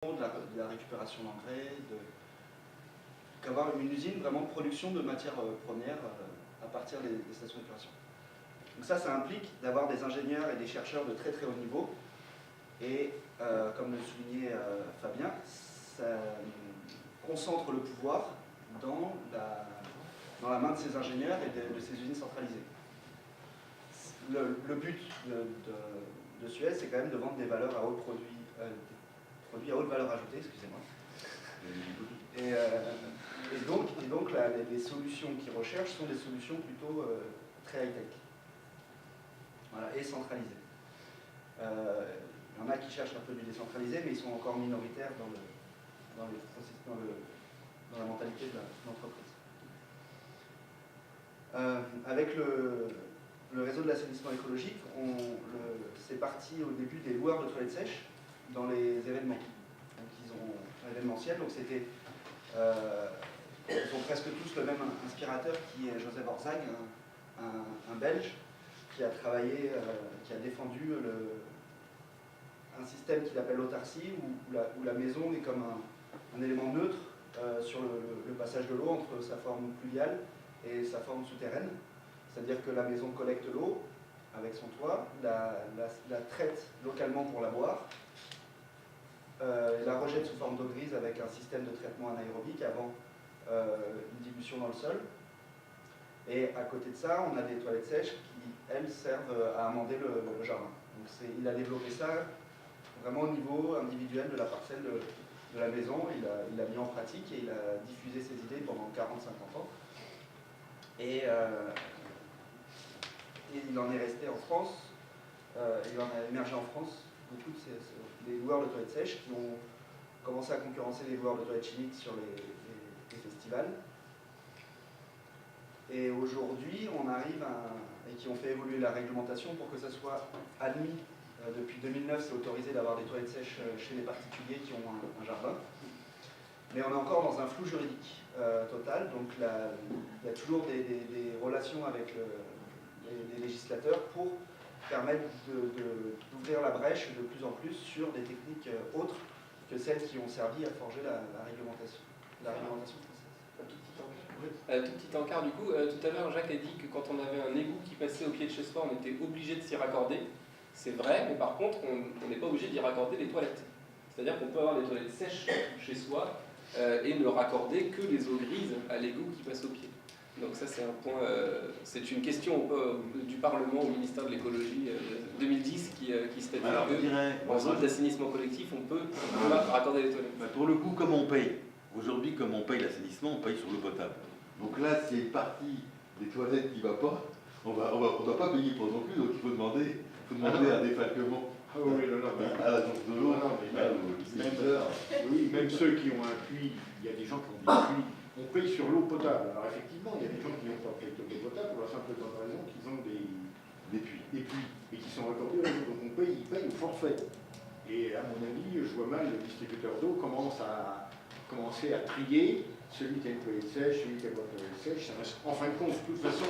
de la récupération d'engrais, d'avoir une usine vraiment de production de matières premières à partir des stations d'épuration. Donc ça implique d'avoir des ingénieurs et des chercheurs de très très haut niveau. Et comme le soulignait Fabien, ça concentre le pouvoir dans la main de ces ingénieurs et de ces usines centralisées. Le but de Suez, c'est quand même de vendre des valeurs à haut produits à haute valeur ajoutée, excusez-moi. Et donc les solutions qu'ils recherchent sont des solutions plutôt très high-tech. Voilà, et centralisées. Il y en a qui cherchent un peu du décentralisé, mais ils sont encore minoritaires dans la mentalité de l'entreprise. Avec le réseau de l'assainissement écologique, c'est parti au début des loueurs de toilettes sèches dans les événements. Donc ils ont événementiel, donc c'était ils ont presque tous le même inspirateur qui est Joseph Orzag, un Belge qui a travaillé, qui a défendu un système qu'il appelle l'autarcie, où la maison est comme un élément neutre sur le passage de l'eau entre sa forme pluviale et sa forme souterraine. C'est-à-dire que la maison collecte l'eau avec son toit, la traite localement pour la boire, la rejette sous forme d'eau grise avec un système de traitement anaérobique avant une dilution dans le sol. Et à côté de ça, on a des toilettes sèches qui, elles, servent à amender le jardin. Donc il a développé ça vraiment au niveau individuel de la parcelle de la maison. Il l'a mis en pratique et il a diffusé ses idées pendant 40-50 ans. Et il en est resté en France, il en a émergé en France beaucoup des loueurs de toilettes sèches qui ont commencé à concurrencer les loueurs de toilettes chimiques sur les festivals. Et aujourd'hui, on arrive et qui ont fait évoluer la réglementation pour que ça soit admis. Depuis 2009, c'est autorisé d'avoir des toilettes sèches chez les particuliers qui ont un jardin. Mais on est encore dans un flou juridique total, donc il y a toujours des relations avec les législateurs pour permettre d'ouvrir la brèche de plus en plus sur des techniques autres que celles qui ont servi à forger la réglementation française. Tout petit encart du coup, tout à l'heure Jacques a dit que quand on avait un égout qui passait au pied de chez soi, on était obligé de s'y raccorder. C'est vrai, mais par contre, on n'est pas obligé d'y raccorder les toilettes. C'est-à-dire qu'on peut avoir des toilettes sèches chez soi et ne raccorder que les eaux grises à l'égout qui passe au pied. Donc ça c'est un point, c'est une question du Parlement au ministère de l'écologie 2010 qui statue qu'en zone d'assainissement collectif, on peut raccorder les toilettes. Bah pour le coup, comment on paye? Aujourd'hui, comme on paye l'assainissement, on paye sur l'eau potable. Donc là, s'il y a une partie des toilettes qui ne va pas, on ne doit pas payer pour non plus, donc il faut demander un défalquement à l'agence de l'eau. Même ceux qui ont un puits, il y a des gens qui ont des puits, on paye sur l'eau potable. Alors effectivement, il y a des gens qui n'ont pas payé de l'eau potable pour la simple raison qu'ils ont des puits et qui sont raccordés au réseau. Donc ils payent au forfait. Et à mon avis, je vois mal le distributeur d'eau commencer à trier celui qui a une toilette sèche, celui qui n'a pas de toilette sèche. En fin de compte, de toute façon,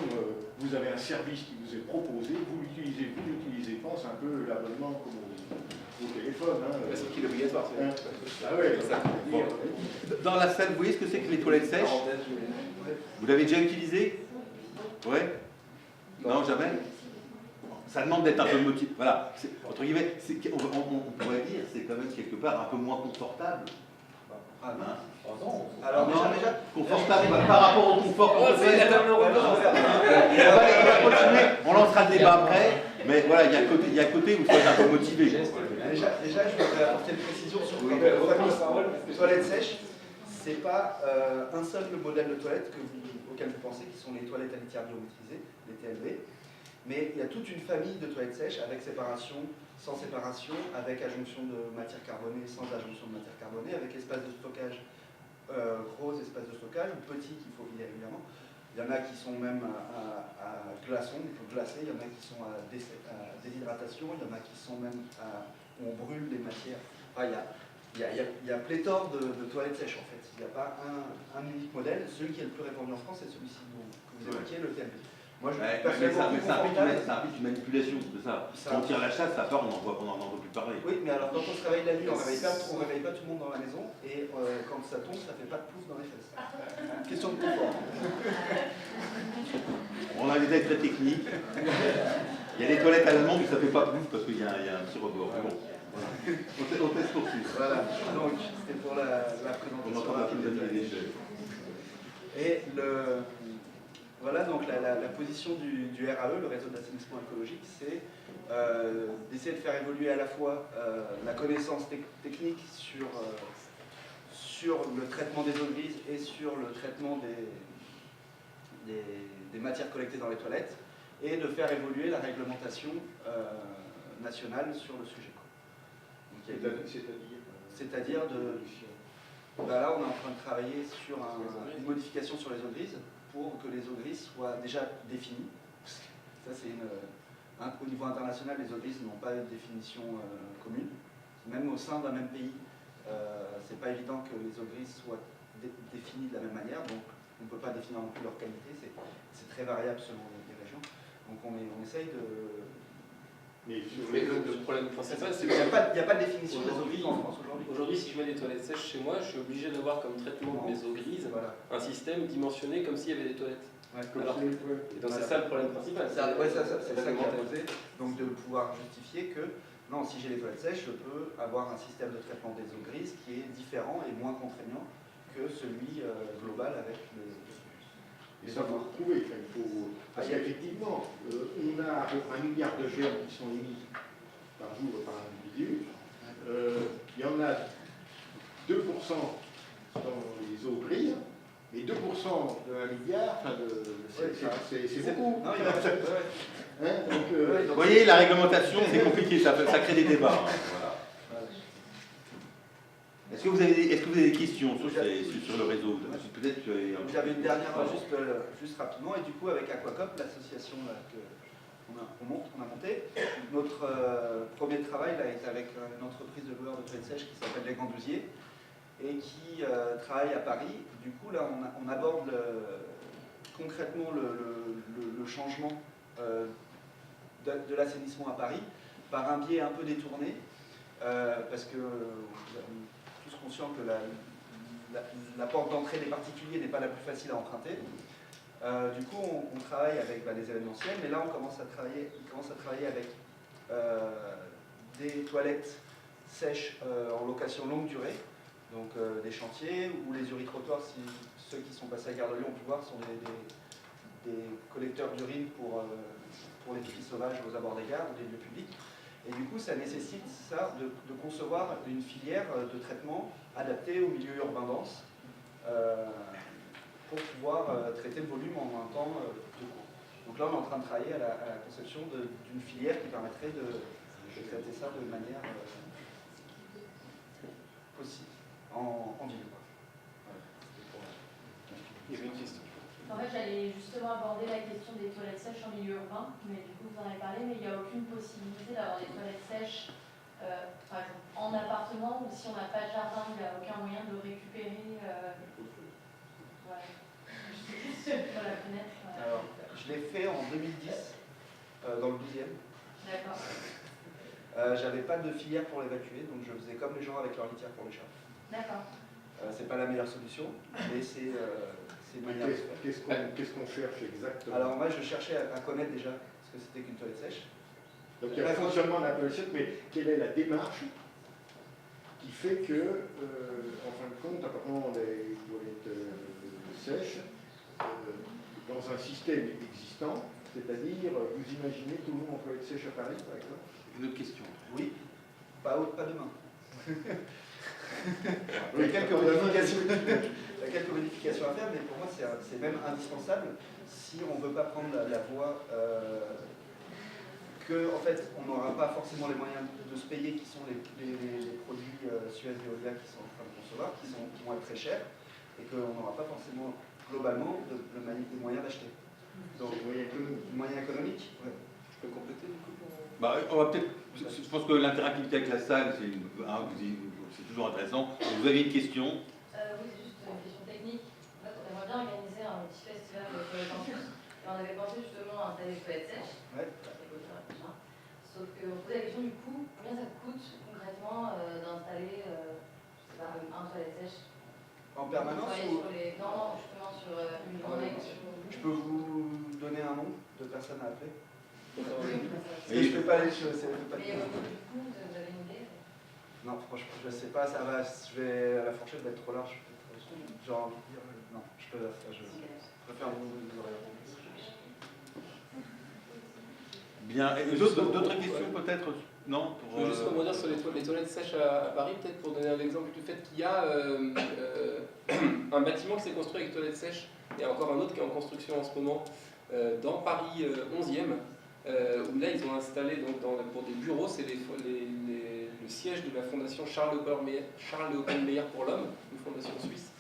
vous avez un service qui vous est proposé, vous l'utilisez pas, c'est un peu l'abonnement comme au téléphone. C'est ce qui est obligatoire. Ah ouais, bon. Dans la salle, vous voyez ce que c'est que les toilettes sèches? Vous l'avez déjà utilisé? Ouais? Non, jamais? Ça demande d'être un peu motivé. Voilà, entre guillemets, on pourrait dire c'est quand même quelque part un peu moins confortable. Ah non. Alors déjà confortable par rapport au confort qu'on peut faire. On va continuer, on lancera le débat après, mais voilà, il y a un côté où il faut être un peu motivé. Déjà, je voudrais apporter une précision sur les toilettes sèches. C'est pas un seul modèle de toilette auquel vous pensez, qui sont les toilettes à litière biométrisée, les TLB. Mais il y a toute une famille de toilettes sèches avec séparation, sans séparation, avec adjonction de matière carbonée, sans adjonction de matière carbonée, avec espace de stockage gros, espace de stockage, ou petit qu'il faut vider régulièrement. Il y en a qui sont même à glaçons, il faut glacer, il y en a qui sont à déshydratation, il y en a qui sont même où on brûle les matières. Enfin, il y a pléthore de toilettes sèches en fait. Il n'y a pas un unique modèle. Celui qui est le plus répandu en France, c'est celui-ci que vous évoquiez, le TLB. Moi, je Ouais, personnellement, mais ça implique une manipulation, c'est ça. Ça- Quand on tire la chasse, ça part, on n'en entend plus parler. Oui, mais alors quand on se réveille la nuit, on ne réveille pas tout le monde dans la maison, et quand ça tombe, ça fait pas de pouce dans les fesses. Question de confort. On a des détails très techniques. Il y a des toilettes allemandes où ça fait pas pouf parce qu'il y a un petit rebord. Mais bon, on teste poursuivre. Voilà, donc c'était pour la présentation. On entend la plus des déchets. Et voilà, donc la position du RAE, le réseau d'assainissement écologique, c'est d'essayer de faire évoluer à la fois la connaissance technique sur le traitement des eaux grises et sur le traitement des matières collectées dans les toilettes, et de faire évoluer la réglementation nationale sur le sujet. C'est-à-dire là, on est en train de travailler sur une modification sur les eaux grises pour que les eaux grises soient déjà définies. Ça, c'est au niveau international, les eaux grises n'ont pas de définition commune. Même au sein d'un même pays, c'est pas évident que les eaux grises soient définies de la même manière, donc on ne peut pas définir non plus leur qualité, c'est très variable selon les régions. Donc on essaye de... Mais le problème principal, c'est qu'il n'y a pas de définition des eaux grises en France aujourd'hui. Aujourd'hui, si je mets des toilettes sèches chez moi, je suis obligé d'avoir comme traitement de mes eaux grises un système dimensionné comme s'il y avait des toilettes. Ouais, et donc c'est ça le problème principal. C'est ça qui a posé. Donc de pouvoir justifier que non, si j'ai les toilettes sèches, je peux avoir un système de traitement des eaux grises qui est différent et moins contraignant que celui global avec les... Et ça, faut retrouver. Parce qu'effectivement, on a à peu près 1 milliard de germes qui sont émis par jour par un individu. Il y en a 2% dans les eaux grises, mais 2% de 1 milliard, c'est beaucoup. Non, Vous voyez, la réglementation, c'est compliqué, ça crée des débats. Hein, voilà. Est-ce que vous avez des questions sur le réseau? Peut-être j'avais une dernière juste rapidement, et du coup avec Aquacop, l'association qu'on a montée, notre premier travail là, est avec une entreprise de loueurs de toilettes sèches qui s'appelle Les Gandousiers et qui travaille à Paris. Du coup là on aborde concrètement le changement de l'assainissement à Paris par un biais un peu détourné, parce que conscient que la porte d'entrée des particuliers n'est pas la plus facile à emprunter. Du coup, on travaille avec les événementiels, mais là, on commence à travailler avec des toilettes sèches en location longue durée, donc des chantiers, ou les uritrottoirs, si ceux qui sont passés à Gare de Lyon ont pu voir, sont des collecteurs d'urine pour les pipis sauvages aux abords des gares ou des lieux publics. Et du coup, ça nécessite de concevoir une filière de traitement adaptée au milieu urbain dense pour pouvoir traiter le volume en un temps de court. Donc là, on est en train de travailler à la conception d'une filière qui permettrait de traiter ça de manière possible, en ville. Voilà. Il y avait une question. En fait, j'allais justement aborder la question des toilettes sèches en milieu urbain, mais du coup, vous en avez parlé, mais il n'y a aucune possibilité d'avoir des toilettes sèches, par exemple, en appartement, ou si on n'a pas de jardin, il n'y a aucun moyen de récupérer. Voilà. Juste pour la connaître. Alors, je l'ai fait en 2010, dans le 12e. D'accord. J'avais pas de filière pour l'évacuer, donc je faisais comme les gens avec leur litière pour les chats. D'accord. C'est pas la meilleure solution, mais c'est une manière de faire. Qu'est-ce qu'on cherche exactement? Alors moi, je cherchais à connaître déjà ce que c'était qu'une toilette sèche. Donc il y a le fonctionnement de la toilette sèche, mais quelle est la démarche qui fait que, en fin de compte, apparemment les toilettes sèches, dans un système existant, c'est-à-dire, vous imaginez tout le monde en toilette sèche à Paris, par exemple? Une autre question. Oui, pas demain. Il y a quelques modifications à faire, mais pour moi c'est même indispensable si on ne veut pas prendre la voie que, en fait, on n'aura pas forcément les moyens de se payer, qui sont les produits Suez Veolia qui sont en train de concevoir, qui vont être très chers, et qu'on n'aura pas forcément globalement des moyens d'acheter. Donc, moyens économiques. Ouais. Je peux compléter du coup On va peut-être. Je pense que l'interactivité avec la salle, c'est toujours intéressant. Vous avez une question? Oui, c'est juste une question technique. En fait, on aimerait bien organiser un petit festival de toilettes en plus. Et on avait pensé justement toilettes sèches. Ouais. Sauf qu'on se pose la question du coup, combien ça coûte concrètement d'installer je sais pas, un toilette sèche En permanence ou... Non, justement sur une journée. Je peux vous donner un nom de personnes à appeler? Mais Je fais pas les choses. du coup, vous avez une idée? Non, franchement, je sais pas, ça va, je vais à la fourchette va être trop large. J'ai envie de dire, non, je préfère vous orienter. Bien. Et d'autres questions peut-être? Non Je veux juste rebondir sur les toilettes sèches à Paris, peut-être pour donner un exemple du fait qu'il y a un bâtiment qui s'est construit avec toilettes sèches et encore un autre qui est en construction en ce moment dans Paris 11e, où là ils ont installé donc, pour des bureaux, c'est le siège de la fondation Charles Oppenmeier pour l'homme, une fondation suisse.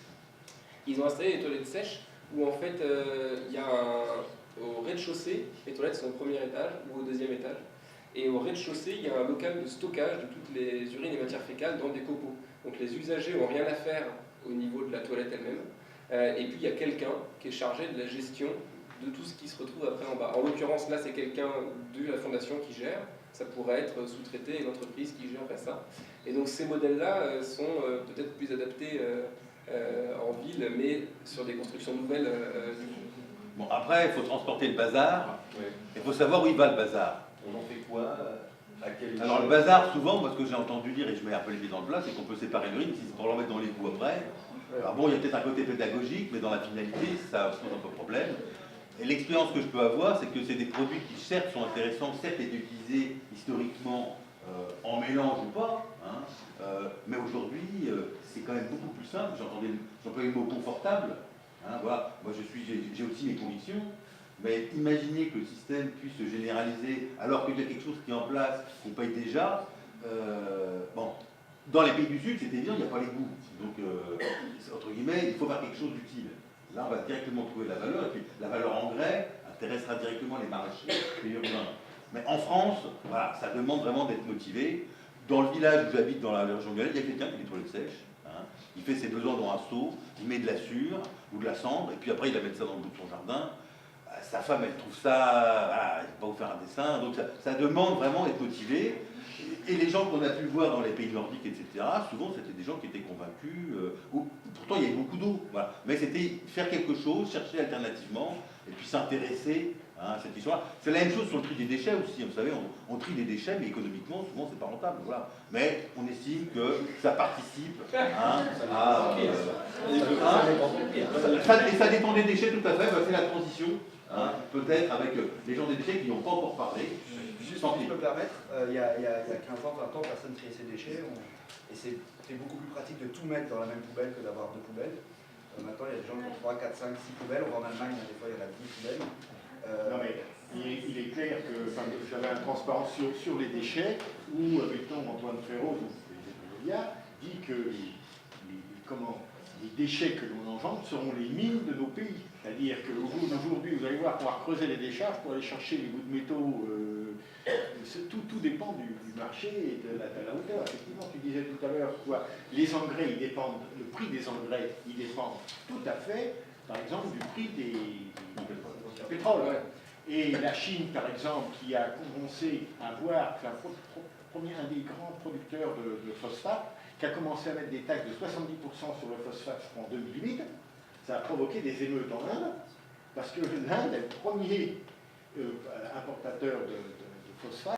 Ils ont installé des toilettes sèches où en fait il y a au rez-de-chaussée, les toilettes sont au premier étage ou au deuxième étage. Et au rez-de-chaussée, il y a un local de stockage de toutes les urines et matières fécales dans des copeaux. Donc les usagers n'ont rien à faire au niveau de la toilette elle-même. Et puis il y a quelqu'un qui est chargé de la gestion de tout ce qui se retrouve après en bas. En l'occurrence, là, c'est quelqu'un de la fondation qui gère. Ça pourrait être sous-traité et l'entreprise qui gérerait ça. Et donc ces modèles-là sont peut-être plus adaptés en ville, mais sur des constructions nouvelles. Bon, après, il faut transporter le bazar. Il faut savoir où il va le bazar. On en fait quoi? À quel Alors le bazar, souvent, moi ce que j'ai entendu dire, et je mets un peu les pieds dans le plat, c'est qu'on peut séparer l'urine si c'est pour l'en mettre dans l'égout après. Alors bon, il y a peut-être un côté pédagogique, mais dans la finalité, ça pose un peu problème. Et l'expérience que je peux avoir, c'est que c'est des produits qui certes sont intéressants, certes étaient utilisés historiquement en mélange ou pas, hein, mais aujourd'hui, c'est quand même beaucoup plus simple. J'emploie le mot confortable. Hein, voilà. Moi j'ai aussi mes convictions. Mais imaginez que le système puisse se généraliser alors qu'il y a quelque chose qui est en place, qu'on paye déjà. Bon, dans les pays du Sud, c'est évident, il n'y a pas les goûts. Donc, entre guillemets, il faut faire quelque chose d'utile. Là, on va directement trouver la valeur, et puis la valeur engrais intéressera directement les maraîchers, les urbains. Mais en France, voilà, ça demande vraiment d'être motivé. Dans le village où j'habite, dans la région lyonnaise, il y a quelqu'un qui a des toilettes sèches. Hein. Il fait ses besoins dans un seau, il met de la sure ou de la cendre, et puis après, il va mettre ça dans le bout de son jardin. Sa femme, elle trouve ça, voilà, elle ne va pas vous faire un dessin, donc ça demande vraiment d'être motivé. Et les gens qu'on a pu voir dans les pays nordiques, etc., souvent c'était des gens qui étaient convaincus, pourtant il y avait beaucoup d'eau, voilà. Mais c'était faire quelque chose, chercher alternativement, et puis s'intéresser à cette histoire. C'est la même chose sur le tri des déchets aussi, vous savez, on trie des déchets, mais économiquement, souvent c'est pas rentable, voilà. Mais on estime que ça participe à... et ça dépend des déchets, tout à fait, c'est la transition. Hein, peut-être avec les gens des déchets qui n'ont pas encore parlé. Juste si je peux me permettre, il y a 15 ans, 20 ans, personne ne triait ses déchets. Et c'était beaucoup plus pratique de tout mettre dans la même poubelle que d'avoir deux poubelles. Maintenant, il y a des gens qui ont 3, 4, 5, 6 poubelles. On va en Allemagne, des fois, il y en a 10 poubelles. Non, mais il est clair que j'avais un transparent sur les déchets où, mettons, Antoine Frérot, dit que les déchets que l'on engendre seront les mines de nos pays. C'est-à-dire qu'aujourd'hui, vous allez voir qu'on va creuser les décharges pour aller chercher les bouts de métaux. Tout dépend du marché et de la hauteur. Effectivement, tu disais tout à l'heure quoi, les engrais, ils dépendent, le prix des engrais, il dépend tout à fait, par exemple, du prix du pétrole. Et la Chine, par exemple, qui a commencé à voir, un des grands producteurs de phosphate, qui a commencé à mettre des taxes de 70% sur le phosphate en 2008, ça a provoqué des émeutes en Inde, parce que l'Inde est le premier importateur de phosphate.